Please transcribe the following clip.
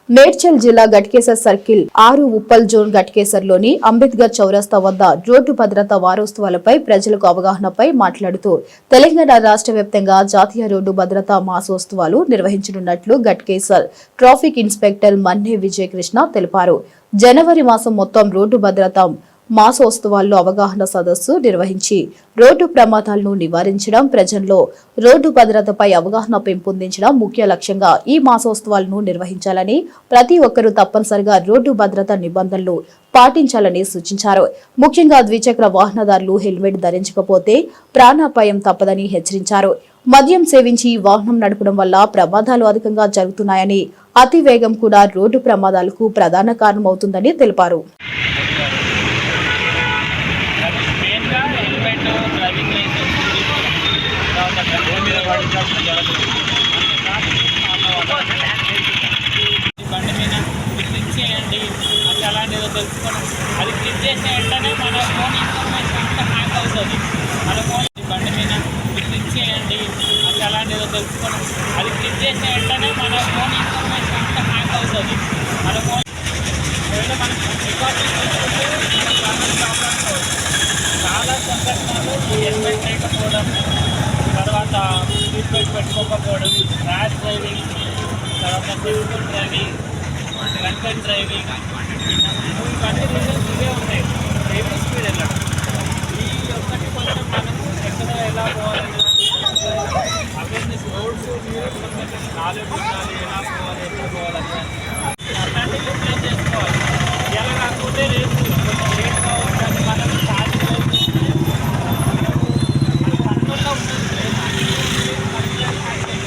మేడ్చల్ జిల్లా Ghatkesar circle 6 Uppal zone గట్కేసర్లోని Ambedkar చౌరస్తా వద్ద రోడ్డు భద్రతా వారోత్సవాలపై ప్రజలకు అవగాహనపై మాట్లాడుతూ తెలంగాణ రాష్ట్ర వ్యాప్తంగా జాతీయ రోడ్డు భద్రతా మాసోత్సవాలు నిర్వహించనున్నట్లు గట్కేసర్ ట్రాఫిక్ ఇన్స్పెక్టర్ మన్నే విజయకృష్ణ తెలిపారు. జనవరి మాసం మొత్తం రోడ్డు భద్రతా మాసోత్సవాల్లో అవగాహన సదస్సు నిర్వహించి రోడ్డు ప్రమాదాలను నివారించడం, ప్రజల్లో రోడ్డు భద్రతపై అవగాహన పెంపొందించడం ముఖ్య లక్ష్యంగా ఈ మాసోత్సవాలను నిర్వహించాలని, ప్రతి ఒక్కరూ తప్పనిసరిగా రోడ్డు భద్రతా నిబంధనలు పాటించాలని సూచించారు. ముఖ్యంగా ద్విచక్ర వాహనదారులు హెల్మెట్ ధరించకపోతే ప్రాణాపాయం తప్పదని హెచ్చరించారు. మద్యం సేవించి వాహనం నడపడం వల్ల ప్రమాదాలు అధికంగా జరుగుతున్నాయని, అతి వేగం కూడా రోడ్డు ప్రమాదాలకు ప్రధాన కారణమవుతుందని తెలిపారు. బండి మీద క్లిక్ చేయండి అంటే అలాంటిదో తెలుసుకోండి. అది క్లిక్ చేసే వెంటనే మన ఫోన్ ఇన్ఫర్మేషన్ అంతా హ్యాక్ అవుతుంది. మన ఫోన్ బండి మీద క్లిక్ చేయండి అంటే అలాంటిదో తెలుసుకోండి. అది క్లిక్ చేసే వెంటనే మన ఫోన్ ఇన్ఫర్మేషన్ అంతా హ్యాక్ అవుతుంది. మన ఫోన్ మనం రికార్డ్ చాలా సంఘటనలు హెల్మెట్ లేకపోవడం, తర్వాత సీట్ బెల్ట్ పెట్టుకోకపోవడం, ర్యాష్ డ్రైవింగ్, తర్వాత సెల్ఫ్ డ్రైవింగ్, డ్రంకెన్ డ్రైవింగ్, ఇవన్నీ రీజన్స్ ఇవే ఉన్నాయి. హెవీ స్పీడ్ వెళ్ళడం, ఈ ఒక్కటి కొంచెం మనం ఎక్కడ ఎలా పోవాలని అవేర్నెస్, రోడ్స్ నాలెడ్జ్ ఉండాలి, ఎలా పోవాలి, ఎక్కడ పోవాలని. అలాంటి